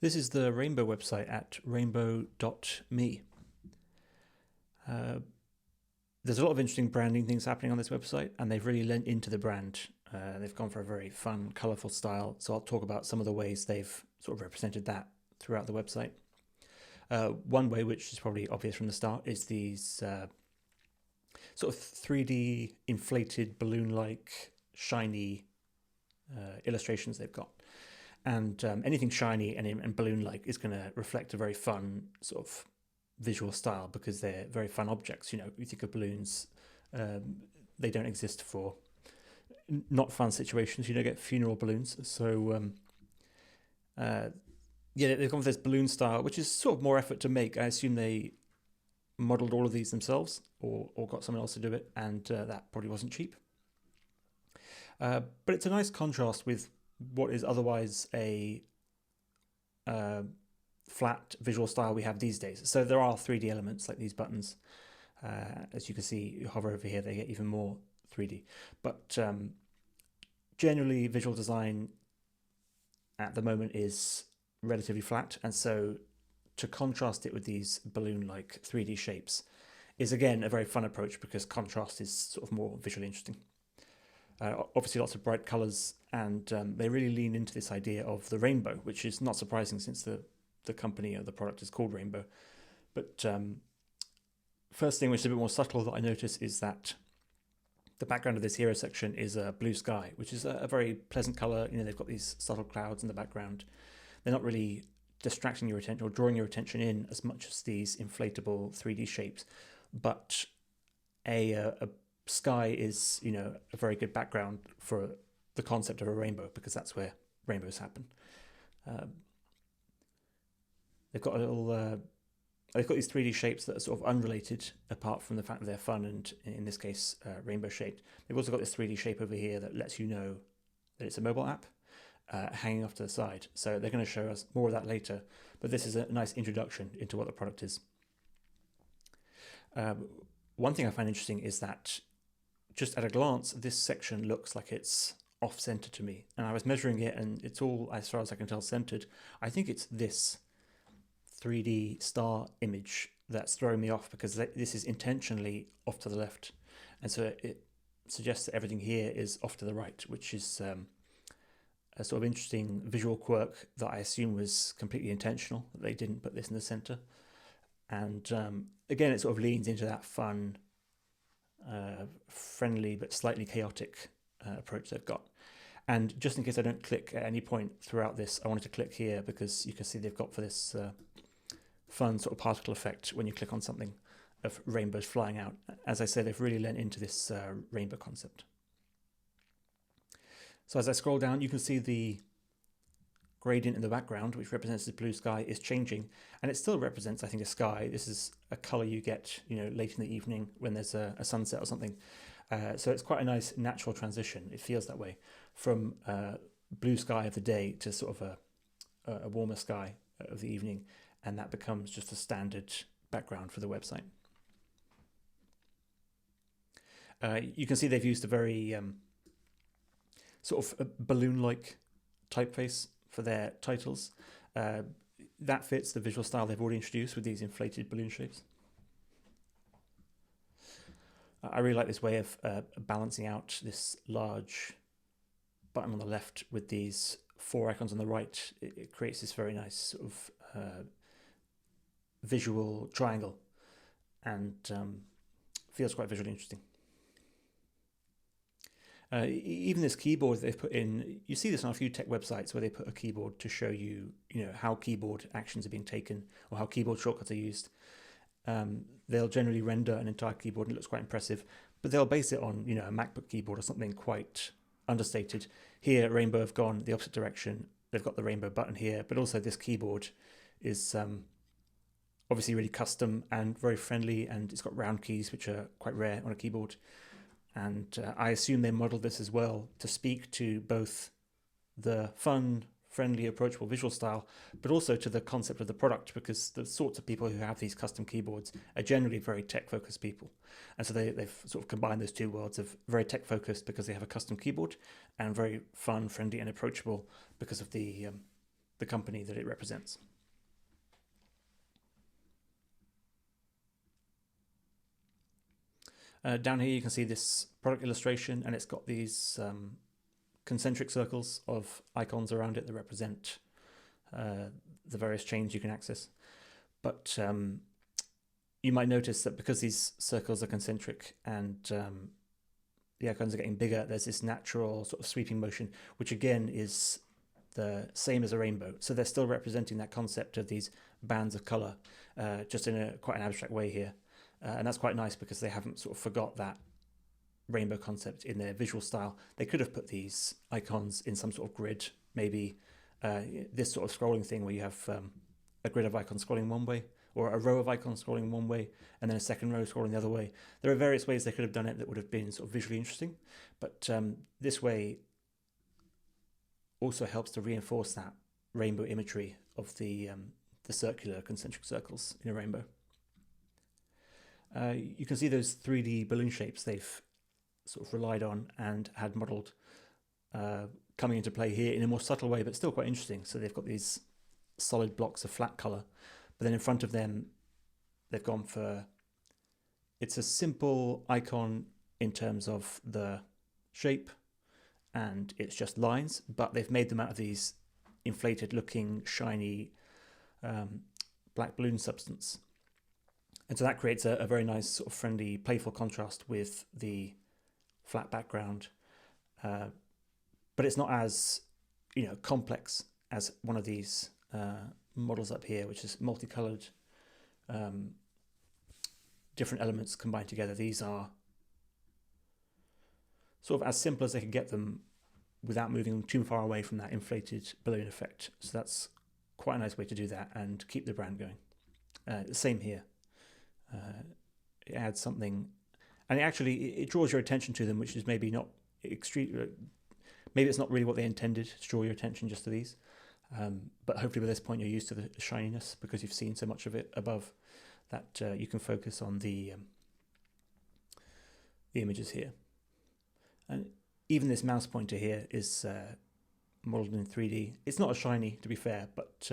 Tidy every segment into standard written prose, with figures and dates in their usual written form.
This is the Rainbow website at rainbow.me. Uh, there's a lot of interesting branding things happening on this website, and they've really lent into the brand. They've gone for a very fun, colourful style, so I'll talk about some of the ways they've sort of represented that throughout the website. One way, which is probably obvious from the start, is these sort of 3D inflated balloon-like shiny illustrations they've got. And anything shiny and balloon-like is going to reflect a very fun sort of visual style because they're very fun objects. You know, you think of balloons, they don't exist for not fun situations. You don't get funeral balloons. So, yeah, they've gone for this balloon style, which is sort of more effort to make. I assume they modeled all of these themselves or got someone else to do it, and that probably wasn't cheap. But it's a nice contrast with what is otherwise a flat visual style we have these days. So there are 3D elements like these buttons. As you can see, you hover over here, they get even more 3D. But generally, visual design at the moment is relatively flat. And so to contrast it with these balloon-like 3D shapes is, again, a very fun approach because contrast is sort of more visually interesting. Obviously lots of bright colours, and they really lean into this idea of the rainbow, which is not surprising since the company or the product is called Rainbow. But first thing, which is a bit more subtle that I notice, is that the background of this hero section is a blue sky, which is a very pleasant colour. You know, they've got these subtle clouds in the background. They're not really distracting your attention or drawing your attention in as much as these inflatable 3D shapes, but a sky is, you know, a very good background for the concept of a rainbow because that's where rainbows happen. They've got a little. They've got these 3D shapes that are sort of unrelated, apart from the fact that they're fun and, in this case, rainbow shaped. They've also got this 3D shape over here that lets you know that it's a mobile app hanging off to the side. So they're going to show us more of that later, but this is a nice introduction into what the product is. One thing I find interesting is that just at a glance, this section looks like it's off-center to me. And I was measuring it, and it's all, as far as I can tell, centered. I think it's this 3D star image that's throwing me off because this is intentionally off to the left. And so it suggests that everything here is off to the right, which is a sort of interesting visual quirk that I assume was completely intentional, that they didn't put this in the center. And again, it sort of leans into that fun, friendly but slightly chaotic approach they've got. And just in case I don't click at any point throughout this, I wanted to click here because you can see they've got for this fun sort of particle effect when you click on something of rainbows flying out. As I said, they've really lent into this rainbow concept. So as I scroll down, you can see the gradient in the background, which represents the blue sky, is changing, and it still represents, I think, a sky. This is a color you get, you know, late in the evening when there's a sunset or something. So it's quite a nice natural transition. It feels that way from blue sky of the day to sort of a warmer sky of the evening, and that becomes just a standard background for the website. You can see they've used a very sort of a balloon-like typeface for their titles. That fits the visual style they've already introduced with these inflated balloon shapes. I really like this way of balancing out this large button on the left with these 4 icons on the right. It creates this very nice sort of visual triangle and feels quite visually interesting. Even this keyboard they've put in, you see this on a few tech websites where they put a keyboard to show you, you know, how keyboard actions are being taken or how keyboard shortcuts are used. They'll generally render an entire keyboard and it looks quite impressive, but they'll base it on, you know, a MacBook keyboard or something quite understated. Here, Rainbow have gone the opposite direction. They've got the Rainbow button here, but also this keyboard is obviously really custom and very friendly, and it's got round keys, which are quite rare on a keyboard. And I assume they modeled this as well to speak to both the fun, friendly, approachable visual style, but also to the concept of the product, because the sorts of people who have these custom keyboards are generally very tech-focused people. And so they've sort of combined those two worlds of very tech-focused because they have a custom keyboard, and very fun, friendly, and approachable because of the the company that it represents. Down here you can see this product illustration, and it's got these concentric circles of icons around it that represent the various chains you can access. But you might notice that because these circles are concentric and the icons are getting bigger, there's this natural sort of sweeping motion, which again is the same as a rainbow. So they're still representing that concept of these bands of color, just in a quite an abstract way here. And that's quite nice because they haven't sort of forgot that rainbow concept in their visual style. They could have put these icons in some sort of grid, maybe this sort of scrolling thing where you have a grid of icons scrolling one way, or a row of icons scrolling one way, and then a second row scrolling the other way. There are various ways they could have done it that would have been sort of visually interesting, but this way also helps to reinforce that rainbow imagery of the circular concentric circles in a rainbow. You can see those 3D balloon shapes they've sort of relied on and had modelled coming into play here in a more subtle way, but still quite interesting. So they've got these solid blocks of flat colour, but then in front of them they've gone for, it's a simple icon in terms of the shape and it's just lines, but they've made them out of these inflated looking shiny black balloon substance. And so that creates a very nice sort of friendly, playful contrast with the flat background. But it's not as, complex as one of these models up here, which is multicolored, different elements combined together. These are sort of as simple as they can get them without moving too far away from that inflated balloon effect. So that's quite a nice way to do that and keep the brand going. The same here. It adds something, and it draws your attention to them, which is maybe not extreme. Maybe it's not really what they intended to draw your attention just to these, but hopefully by this point you're used to the shininess because you've seen so much of it above that you can focus on the images here. And even this mouse pointer here is modelled in 3D. It's not as shiny, to be fair, but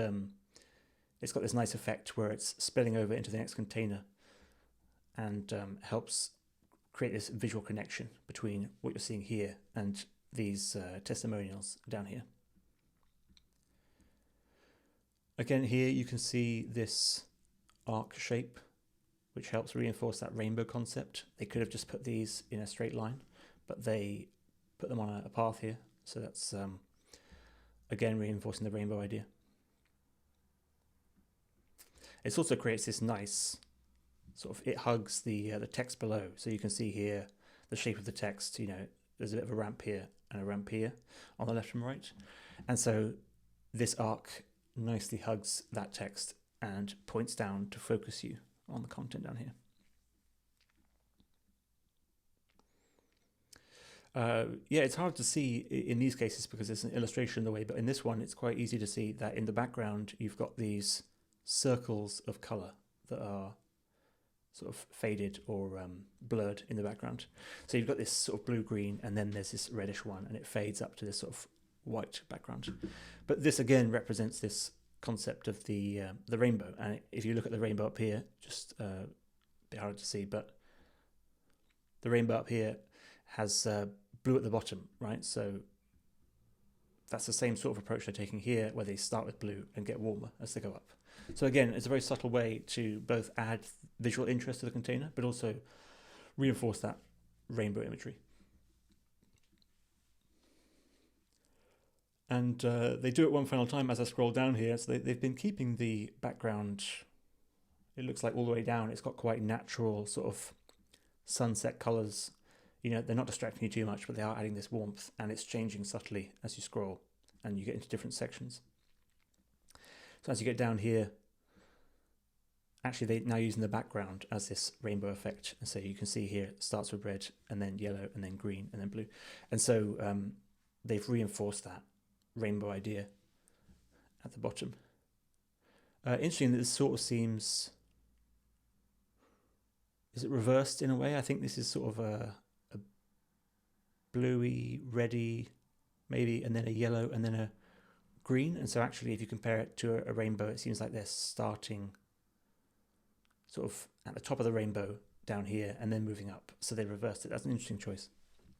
it's got this nice effect where it's spilling over into the next container and helps create this visual connection between what you're seeing here and these testimonials down here. Again, here you can see this arc shape, which helps reinforce that rainbow concept. They could have just put these in a straight line, but they put them on a path here. So that's, again, reinforcing the rainbow idea. It also creates this nice sort of, it hugs the text below. So you can see here the shape of the text, there's a bit of a ramp here and a ramp here on the left and right. And so this arc nicely hugs that text and points down to focus you on the content down here. Yeah, it's hard to see in these cases because it's an illustration in the way, but in this one it's quite easy to see that in the background you've got these circles of colour that are sort of faded or blurred in the background. So you've got this sort of blue-green and then there's this reddish one and it fades up to this sort of white background. But this again represents this concept of the rainbow, and if you look at the rainbow up here, just a bit hard to see, but the rainbow up here has blue at the bottom, right? So that's the same sort of approach they're taking here, where they start with blue and get warmer as they go up. So again, it's a very subtle way to both add visual interest to the container, but also reinforce that rainbow imagery. And they do it one final time as I scroll down here. So they've been keeping the background, it looks like all the way down. It's got quite natural sort of sunset colours. They're not distracting you too much, but they are adding this warmth, and it's changing subtly as you scroll and you get into different sections. So as you get down here, actually they're now using the background as this rainbow effect. And so you can see here it starts with red and then yellow and then green and then blue. And so they've reinforced that rainbow idea at the bottom. Interesting that this sort of seems, is it reversed in a way? I think this is sort of a bluey, reddy, maybe, and then a yellow and then a green, and so actually if you compare it to a rainbow, it seems like they're starting sort of at the top of the rainbow down here and then moving up. So they reversed it. That's an interesting choice.